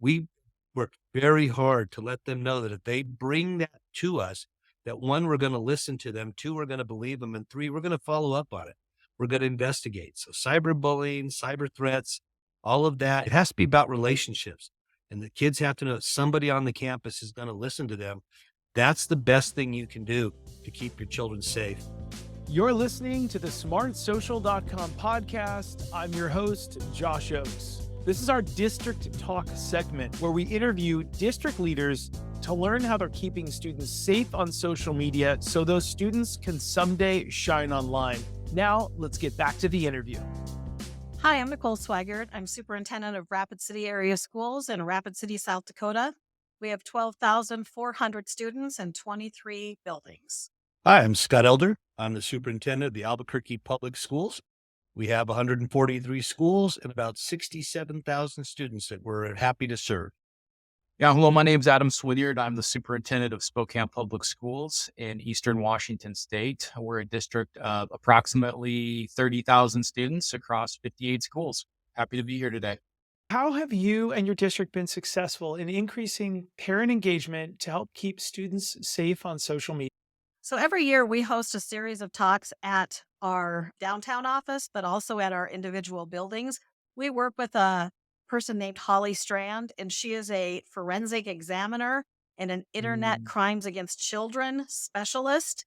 We work very hard to let them know that if they bring that to us, that one, we're going to listen to them, two, we're going to believe them, and three, we're going to follow up on it. We're going to investigate. So cyberbullying, cyber threats, all of that, it has to be about relationships. And the kids have to know that somebody on the campus is going to listen to them. That's the best thing you can do to keep your children safe. You're listening to the smartsocial.com podcast. I'm your host, Josh Oakes. This is our District Talk segment where we interview district leaders to learn how they're keeping students safe on social media so those students can someday shine online. Now, let's get back to the interview. Hi, I'm Nicole Swigart. I'm superintendent of Rapid City Area Schools in Rapid City, South Dakota. We have 12,400 students and 23 buildings. Hi, I'm Scott Elder. I'm the superintendent of the Albuquerque Public Schools. We have 143 schools and about 67,000 students that we're happy to serve. Yeah, hello, my name's Adam Swinyard. I'm the superintendent of Spokane Public Schools in Eastern Washington State. We're a district of approximately 30,000 students across 58 schools. Happy to be here today. How have you and your district been successful in increasing parent engagement to help keep students safe on social media? So every year we host a series of talks at our downtown office, but also at our individual buildings. We work with a person named Holly Strand, and she is a forensic examiner and an internet crimes against children specialist.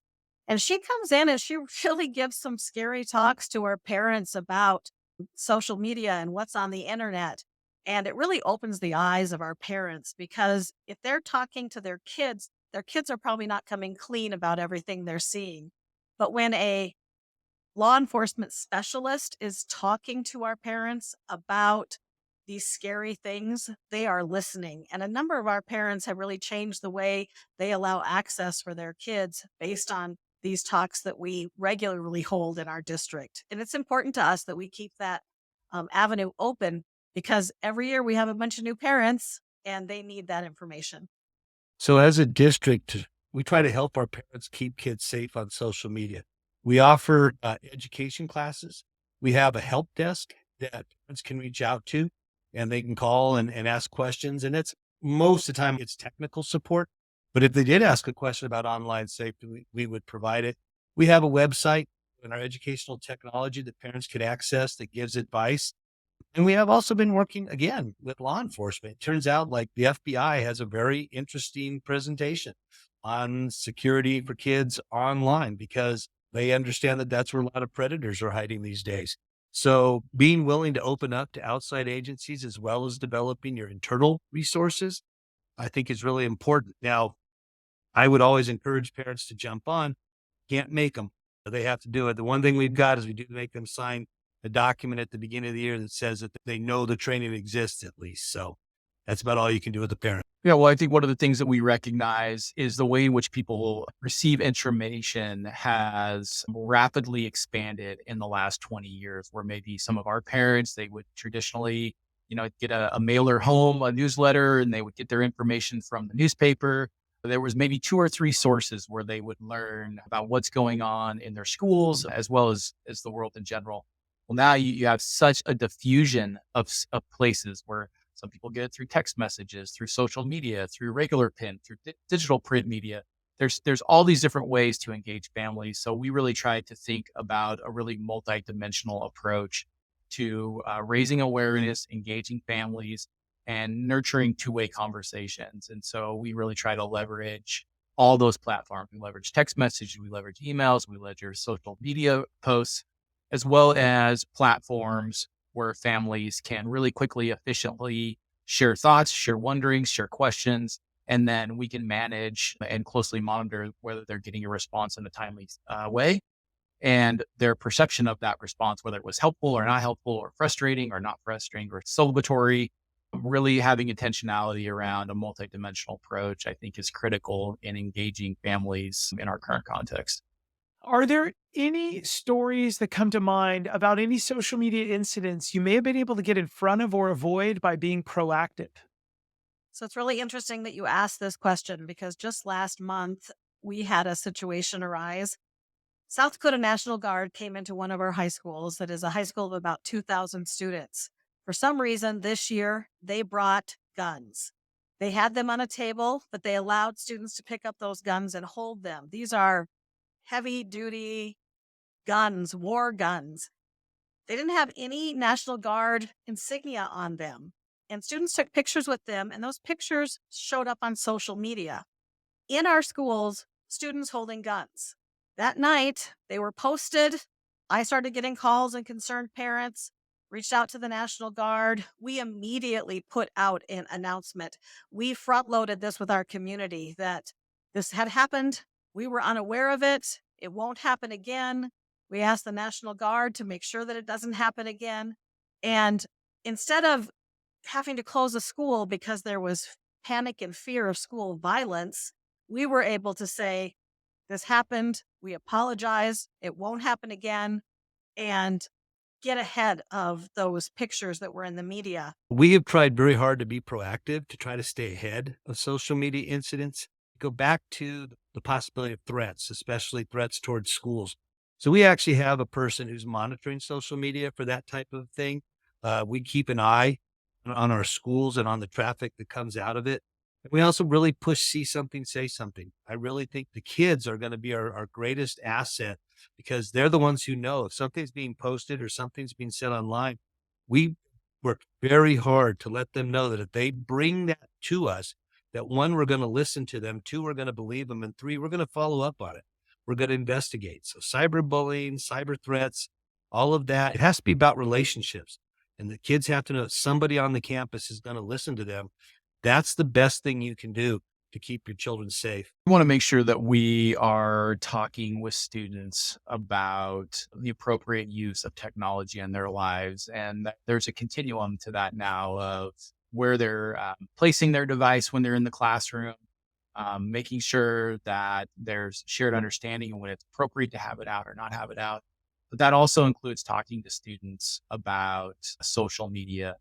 And she comes in and she really gives some scary talks to our parents about social media and what's on the internet. And it really opens the eyes of our parents because if they're talking to their kids are probably not coming clean about everything they're seeing. But when a law enforcement specialist is talking to our parents about these scary things, they are listening. And a number of our parents have really changed the way they allow access for their kids based on these talks that we regularly hold in our district. And it's important to us that we keep that avenue open because every year we have a bunch of new parents and they need that information. So as a district, we try to help our parents keep kids safe on social media. We offer education classes. We have a help desk that parents can reach out to and they can call and ask questions. And it's most of the time it's technical support. But if they did ask a question about online safety, we would provide it. We have a website in our educational technology that parents can access that gives advice. And we have also been working again with law enforcement. It turns out like the FBI has a very interesting presentation on security for kids online because they understand that that's where a lot of predators are hiding these days. So being willing to open up to outside agencies as well as developing your internal resources, I think is really important. Now, I would always encourage parents to jump on. Can't make them. They have to do it. The one thing we've got is we do make them sign a document at the beginning of the year that says that they know the training exists at least. So that's about all you can do with a parent. Yeah, well, I think one of the things that we recognize is the way in which people receive information has rapidly expanded in the last 20 years, where maybe some of our parents, they would traditionally, get a mailer home, a newsletter, and they would get their information from the newspaper. There was maybe 2 or 3 sources where they would learn about what's going on in their schools as well as the world in general. Well, now you have such a diffusion of places where some people get it through text messages, through social media, through regular print, through digital print media. There's all these different ways to engage families. So we really try to think about a really multidimensional approach to raising awareness, engaging families, and nurturing two-way conversations. And so we really try to leverage all those platforms. We leverage text messages, we leverage emails, we leverage social media posts, as well as platforms where families can really quickly, efficiently share thoughts, share wonderings, share questions, and then we can manage and closely monitor whether they're getting a response in a timely way and their perception of that response, whether it was helpful or not helpful or frustrating or not frustrating or celebratory. Really having intentionality around a multidimensional approach, I think, is critical in engaging families in our current context. Are there any stories that come to mind about any social media incidents you may have been able to get in front of or avoid by being proactive? So it's really interesting that you asked this question because just last month we had a situation arise. South Dakota National Guard came into one of our high schools that is a high school of about 2,000 students. For some reason this year, they brought guns. They had them on a table, but they allowed students to pick up those guns and hold them. These are heavy duty guns, war guns. They didn't have any National Guard insignia on them. And students took pictures with them, and those pictures showed up on social media. In our schools, students holding guns. That night, they were posted. I started getting calls, and concerned parents reached out to the National Guard. We immediately put out an announcement. We front loaded this with our community that this had happened. We were unaware of it. It won't happen again. We asked the National Guard to make sure that it doesn't happen again. And instead of having to close a school because there was panic and fear of school violence, we were able to say, this happened. We apologize. It won't happen again. And get ahead of those pictures that were in the media. We have tried very hard to be proactive to try to stay ahead of social media incidents. Go back to the possibility of threats, especially threats towards schools. So we actually have a person who's monitoring social media for that type of thing. We keep an eye on our schools and on the traffic that comes out of it. And we also really push see something, say something. I really think the kids are going to be our greatest asset because they're the ones who know if something's being posted or something's being said online. We work very hard to let them know that if they bring that to us, that one, we're going to listen to them, two, we're going to believe them, and three, we're going to follow up on it. We're going to investigate. So cyberbullying, cyber threats, all of that, it has to be about relationships. And the kids have to know somebody on the campus is going to listen to them. That's the best thing you can do to keep your children safe. We want to make sure that we are talking with students about the appropriate use of technology in their lives. And that there's a continuum to that now of where they're placing their device when they're in the classroom, making sure that there's shared understanding of when it's appropriate to have it out or not have it out. But that also includes talking to students about social media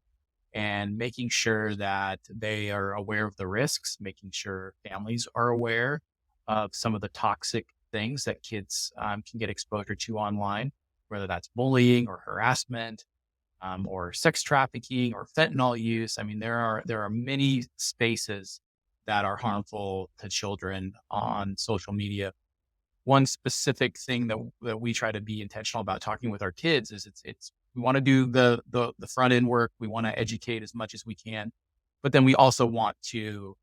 and making sure that they are aware of the risks, making sure families are aware of some of the toxic things that kids can get exposure to online, whether that's bullying or harassment, or sex trafficking or fentanyl use. I mean, there are many spaces that are harmful to children on social media. One specific thing that we try to be intentional about talking with our kids is it's we want to do the front end work. We want to educate as much as we can, but then we also want to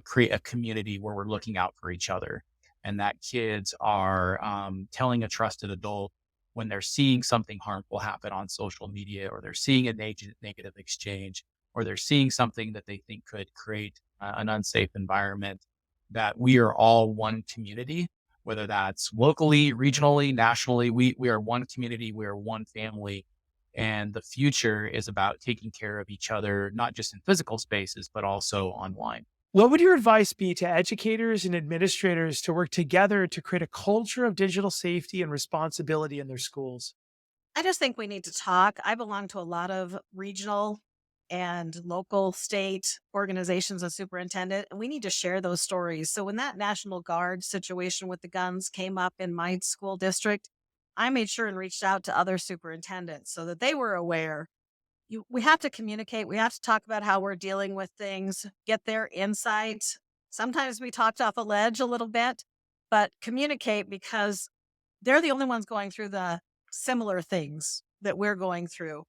create a community where we're looking out for each other, and that kids are telling a trusted adult when they're seeing something harmful happen on social media, or they're seeing a negative exchange, or they're seeing something that they think could create an unsafe environment, that we are all one community, whether that's locally, regionally, nationally. We are one community, we are one family. And the future is about taking care of each other, not just in physical spaces, but also online. What would your advice be to educators and administrators to work together to create a culture of digital safety and responsibility in their schools? I just think we need to talk. I belong to a lot of regional and local state organizations as superintendent, and we need to share those stories. So when that National Guard situation with the guns came up in my school district, I made sure and reached out to other superintendents so that they were aware. We have to communicate. We have to talk about how we're dealing with things, get their insight. Sometimes we talked off a ledge a little bit, but communicate because they're the only ones going through the similar things that we're going through.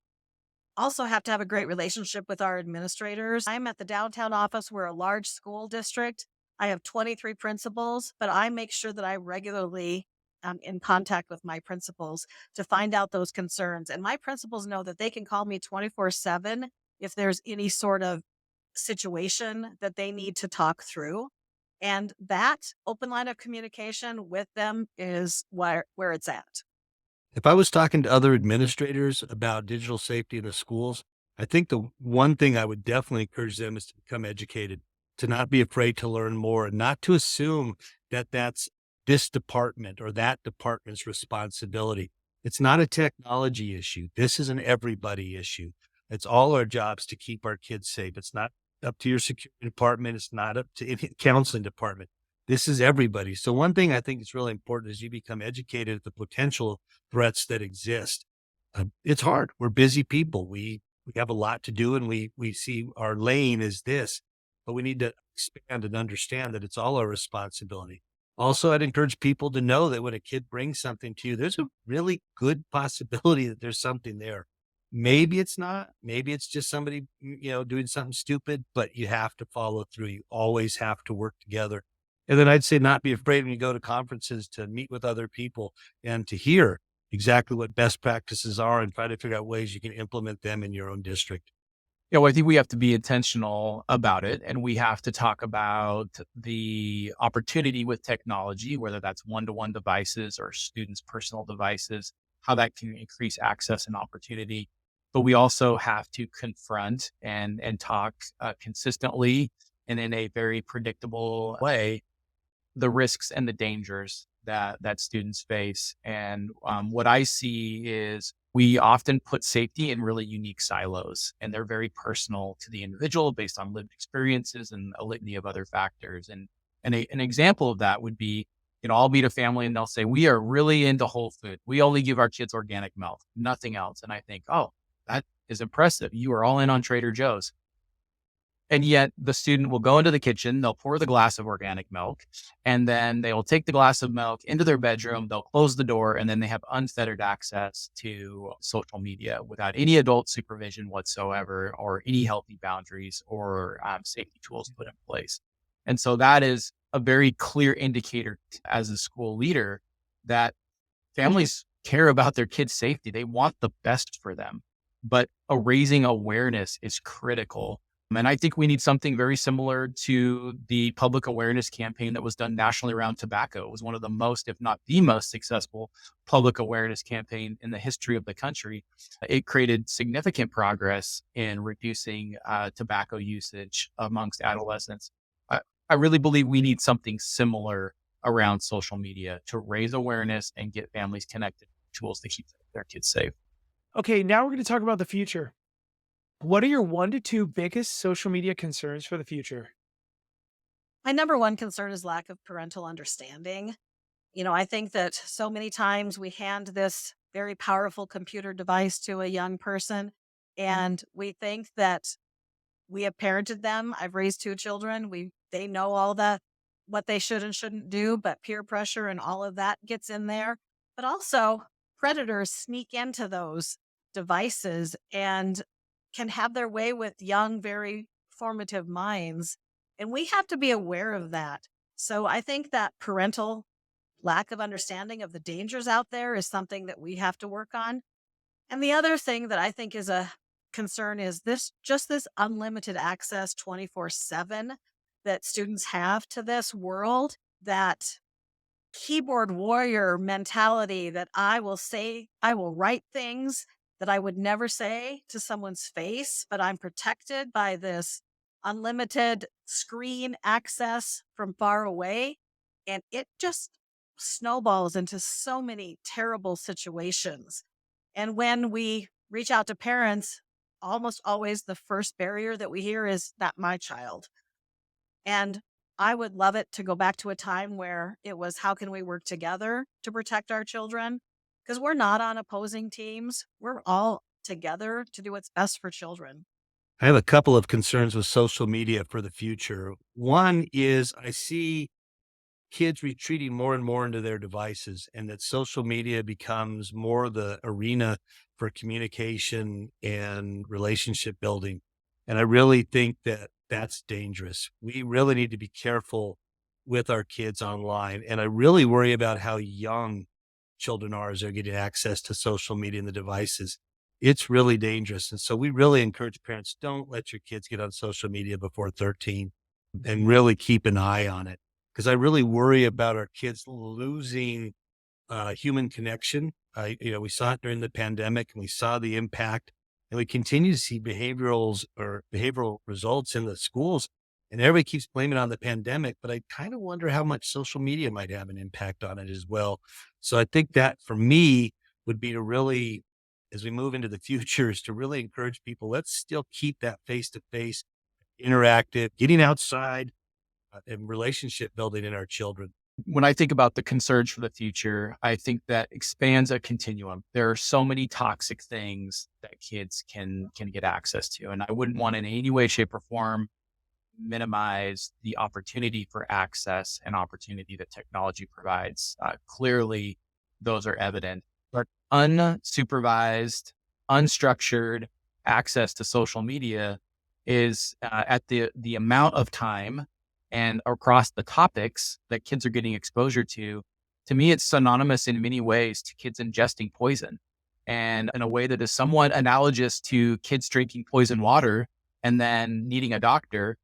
Also have to have a great relationship with our administrators. I'm at the downtown office. We're a large school district. I have 23 principals, but I make sure that I regularly in contact with my principals to find out those concerns. And my principals know that they can call me 24/7 if there's any sort of situation that they need to talk through. And that open line of communication with them is where it's at. If I was talking to other administrators about digital safety in the schools, I think the one thing I would definitely encourage them is to become educated, to not be afraid to learn more, and not to assume that that's this department or that department's responsibility. It's not a technology issue. This is an everybody issue. It's all our jobs to keep our kids safe. It's not up to your security department. It's not up to any counseling department. This is everybody. So one thing I think is really important is you become educated at the potential threats that exist. It's hard. We're busy people. We We have a lot to do and we see our lane is this, but we need to expand and understand that it's all our responsibility. Also, I'd encourage people to know that when a kid brings something to you, there's a really good possibility that there's something there. Maybe it's not, maybe it's just somebody, doing something stupid, but you have to follow through. You always have to work together. And then I'd say not be afraid when you go to conferences to meet with other people and to hear exactly what best practices are and try to figure out ways you can implement them in your own district. Yeah, well, I think we have to be intentional about it, and we have to talk about the opportunity with technology, whether that's one-to-one devices or students' personal devices, how that can increase access and opportunity. But we also have to confront and talk consistently and in a very predictable way the risks and the dangers that students face. And what I see is we often put safety in really unique silos, and they're very personal to the individual based on lived experiences and a litany of other factors. And an example of that would be, I'll meet a family and they'll say, we are really into whole food. We only give our kids organic milk, nothing else. And I think, oh, that is impressive. You are all in on Trader Joe's. And yet the student will go into the kitchen, they'll pour the glass of organic milk, and then they will take the glass of milk into their bedroom, they'll close the door, and then they have unfettered access to social media without any adult supervision whatsoever, or any healthy boundaries or safety tools put in place. And so that is a very clear indicator as a school leader that families care about their kids' safety. They want the best for them, but raising awareness is critical. And I think we need something very similar to the public awareness campaign that was done nationally around tobacco. It was one of the most, if not the most successful public awareness campaign in the history of the country. It created significant progress in reducing tobacco usage amongst adolescents. I really believe we need something similar around social media to raise awareness and get families connected to tools to keep their kids safe. Okay, now we're going to talk about the future. What are your 1 to 2 biggest social media concerns for the future? My number one concern is lack of parental understanding. I think that so many times we hand this very powerful computer device to a young person and we think that we have parented them. I've raised 2 children. They know all that what they should and shouldn't do, but peer pressure and all of that gets in there. But also predators sneak into those devices and can have their way with young, very formative minds. And we have to be aware of that. So I think that parental lack of understanding of the dangers out there is something that we have to work on. And the other thing that I think is a concern is this unlimited access 24/7 that students have to this world, that keyboard warrior mentality that I will write things that I would never say to someone's face, but I'm protected by this unlimited screen access from far away. And it just snowballs into so many terrible situations. And when we reach out to parents, almost always the first barrier that we hear is not my child. And I would love it to go back to a time where it was how can we work together to protect our children? Because we're not on opposing teams. We're all together to do what's best for children. I have a couple of concerns with social media for the future. One is I see kids retreating more and more into their devices, and that social media becomes more the arena for communication and relationship building. And I really think that that's dangerous. We really need to be careful with our kids online. And I really worry about how young children are as they're getting access to social media and the devices. It's really dangerous. And so we really encourage parents, don't let your kids get on social media before 13 and really keep an eye on it. Because I really worry about our kids losing human connection. We saw it during the pandemic and we saw the impact, and we continue to see behavioral results in the schools. And everybody keeps blaming it on the pandemic, but I kind of wonder how much social media might have an impact on it as well. So I think that for me would be to really, as we move into the future, is to really encourage people, let's still keep that face to face, interactive, getting outside, and relationship building in our children. When I think about the concerns for the future, I think that expands a continuum. There are so many toxic things that kids can get access to. And I wouldn't want in any way, shape, or form minimize the opportunity for access and opportunity that technology provides. Clearly, those are evident. But unsupervised, unstructured access to social media is at the amount of time and across the topics that kids are getting exposure to me, it's synonymous in many ways to kids ingesting poison, and in a way that is somewhat analogous to kids drinking poison water and then needing a doctor.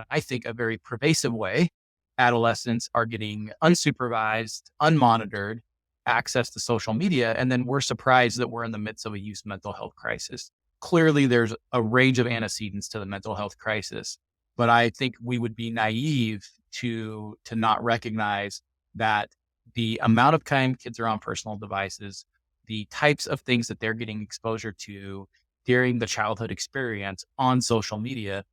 I think a very pervasive way, adolescents are getting unsupervised, unmonitored access to social media. And then we're surprised that we're in the midst of a youth mental health crisis. Clearly, there's a range of antecedents to the mental health crisis, but I think we would be naive to not recognize that the amount of time kids are on personal devices, the types of things that they're getting exposure to during the childhood experience on social media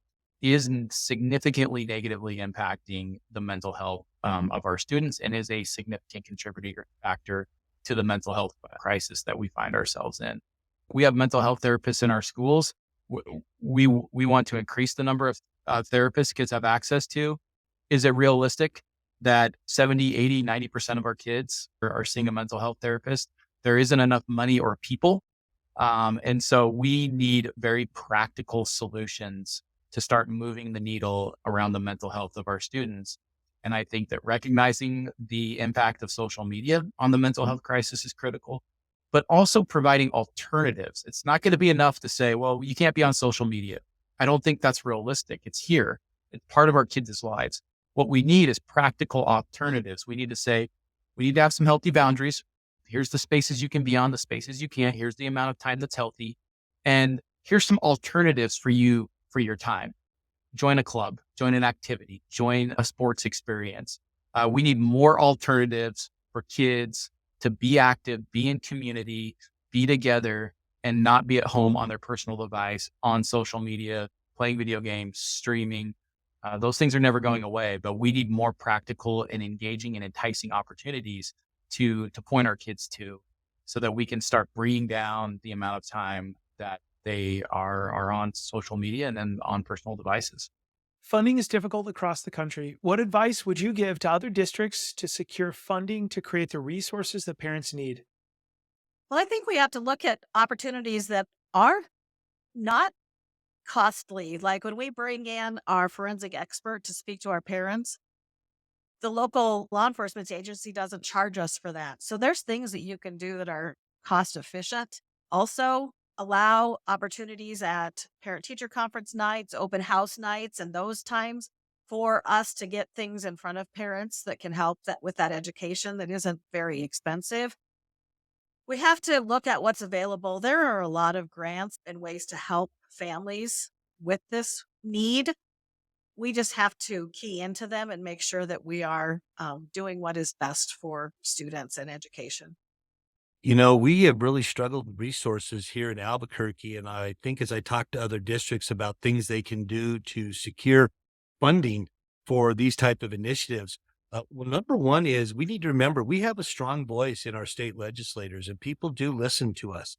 is significantly negatively impacting the mental health of our students, and is a significant contributor factor to the mental health crisis that we find ourselves in. We have mental health therapists in our schools. We want to increase the number of therapists kids have access to. Is it realistic that 70, 80, 90% of our kids are seeing a mental health therapist? There isn't enough money or people. And so we need very practical solutions to start moving the needle around the mental health of our students. And I think that recognizing the impact of social media on the mental health crisis is critical, but also providing alternatives. It's not going to be enough to say, well, you can't be on social media. I don't think that's realistic. It's here. It's part of our kids' lives. What we need is practical alternatives. We need to say, we need to have some healthy boundaries. Here's the spaces you can be on, the spaces you can't. Here's the amount of time that's healthy. And here's some alternatives for you for your time. Join a club, join an activity, join a sports experience. We need more alternatives for kids to be active, be in community, be together, and not be at home on their personal device, on social media, playing video games, streaming. Those things are never going away, but we need more practical and engaging and enticing opportunities to point our kids to, so that we can start bringing down the amount of time that they are on social media and then on personal devices. Funding is difficult across the country. What advice would you give to other districts to secure funding to create the resources that parents need? Well, I think we have to look at opportunities that are not costly. Like when we bring in our forensic expert to speak to our parents, the local law enforcement agency doesn't charge us for that. So there's things that you can do that are cost efficient. Also, allow opportunities at parent teacher conference nights, open house nights, and those times for us to get things in front of parents that can help that with that education that isn't very expensive. We have to look at what's available. There are a lot of grants and ways to help families with this need. We just have to key into them and make sure that we are doing what is best for students and education. You know, we have really struggled with resources here in Albuquerque. And I think as I talk to other districts about things they can do to secure funding for these type of initiatives, well, number one is we need to remember we have a strong voice in our state legislators and people do listen to us.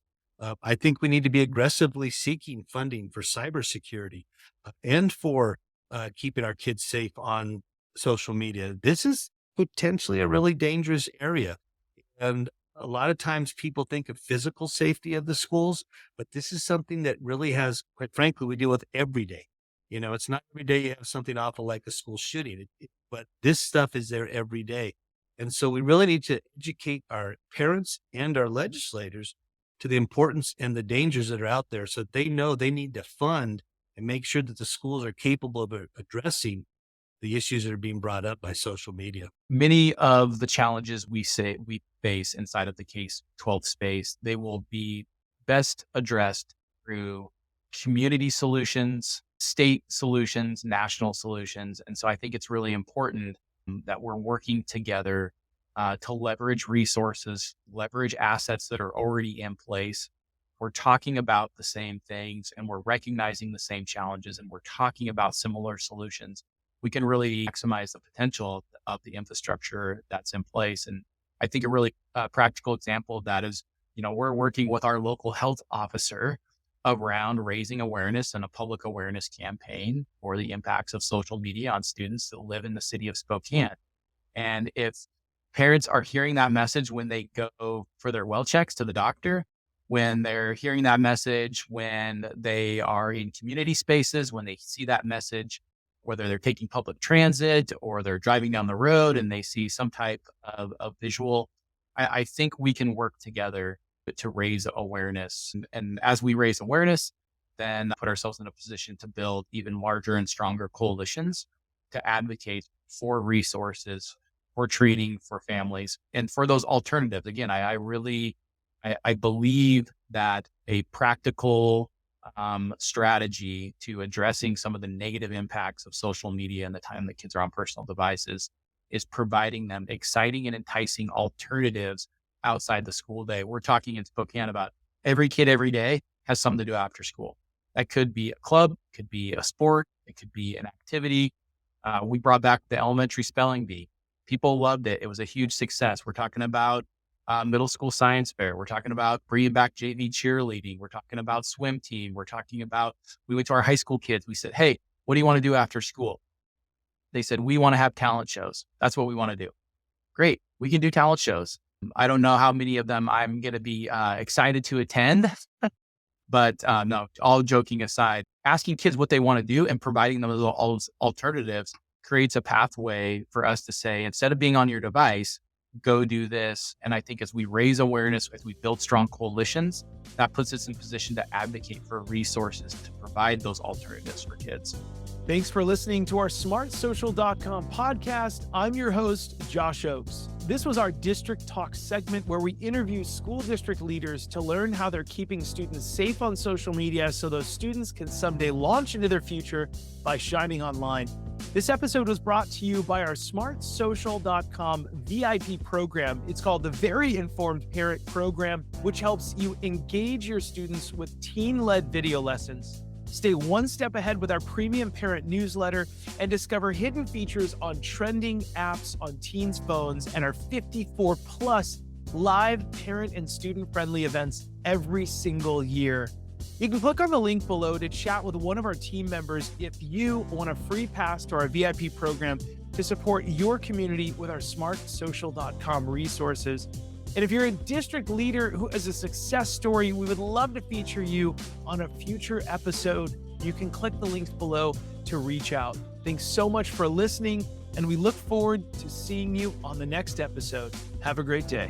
I think we need to be aggressively seeking funding for cybersecurity and for keeping our kids safe on social media. This is potentially a really dangerous area. And a lot of times people think of physical safety of the schools, but this is something that really has, quite frankly, we deal with every day. You know, it's not every day you have something awful like a school shooting, but this stuff is there every day. And so we really need to educate our parents and our legislators to the importance and the dangers that are out there so that they know they need to fund and make sure that the schools are capable of addressing the issues that are being brought up by social media. Many of the challenges we face inside of the K-12 space, they will be best addressed through community solutions, state solutions, national solutions. And so I think it's really important that we're working together to leverage resources, leverage assets that are already in place. We're talking about the same things and we're recognizing the same challenges and we're talking about similar solutions. we can really maximize the potential of the infrastructure that's in place. And I think a really practical example of that is, we're working with our local health officer around raising awareness and a public awareness campaign for the impacts of social media on students that live in the city of Spokane. And if parents are hearing that message when they go for their well checks to the doctor, when they're hearing that message, when they are in community spaces, when they see that message, whether they're taking public transit or they're driving down the road and they see some type of visual, I think we can work together to raise awareness. And as we raise awareness, then put ourselves in a position to build even larger and stronger coalitions to advocate for resources, for training for families, and for those alternatives. Again, I believe that a practical strategy to addressing some of the negative impacts of social media and the time that kids are on personal devices is providing them exciting and enticing alternatives outside the school day. We're talking in Spokane about every kid every day has something to do after school. That could be a club, could be a sport, it could be an activity. We brought back the elementary spelling bee. People loved it. It was a huge success. We're talking about middle school science fair. We're talking about bringing back JV cheerleading. We're talking about swim team. We went to our high school kids. We said, hey, what do you want to do after school? They said, we want to have talent shows. That's what we want to do. Great. We can do talent shows. I don't know how many of them I'm going to be excited to attend, but no, all joking aside, asking kids what they want to do and providing them all those alternatives creates a pathway for us to say, instead of being on your device, go do this. And I think as we raise awareness, as we build strong coalitions, that puts us in position to advocate for resources to provide those alternatives for kids. Thanks for listening to our smartsocial.com podcast. I'm your host, Josh Oakes. This was our District Talk segment where we interview school district leaders to learn how they're keeping students safe on social media so those students can someday launch into their future by shining online. This episode was brought to you by our smartsocial.com VIP program. It's called the Very Informed Parent Program, which helps you engage your students with teen-led video lessons. Stay one step ahead with our premium parent newsletter and discover hidden features on trending apps on teens' phones and our 54 plus live parent and student-friendly events every single year. You can click on the link below to chat with one of our team members if you want a free pass to our VIP program to support your community with our smartsocial.com resources. And if you're a district leader who has a success story, we would love to feature you on a future episode. You can click the links below to reach out. Thanks so much for listening, and we look forward to seeing you on the next episode. Have a great day.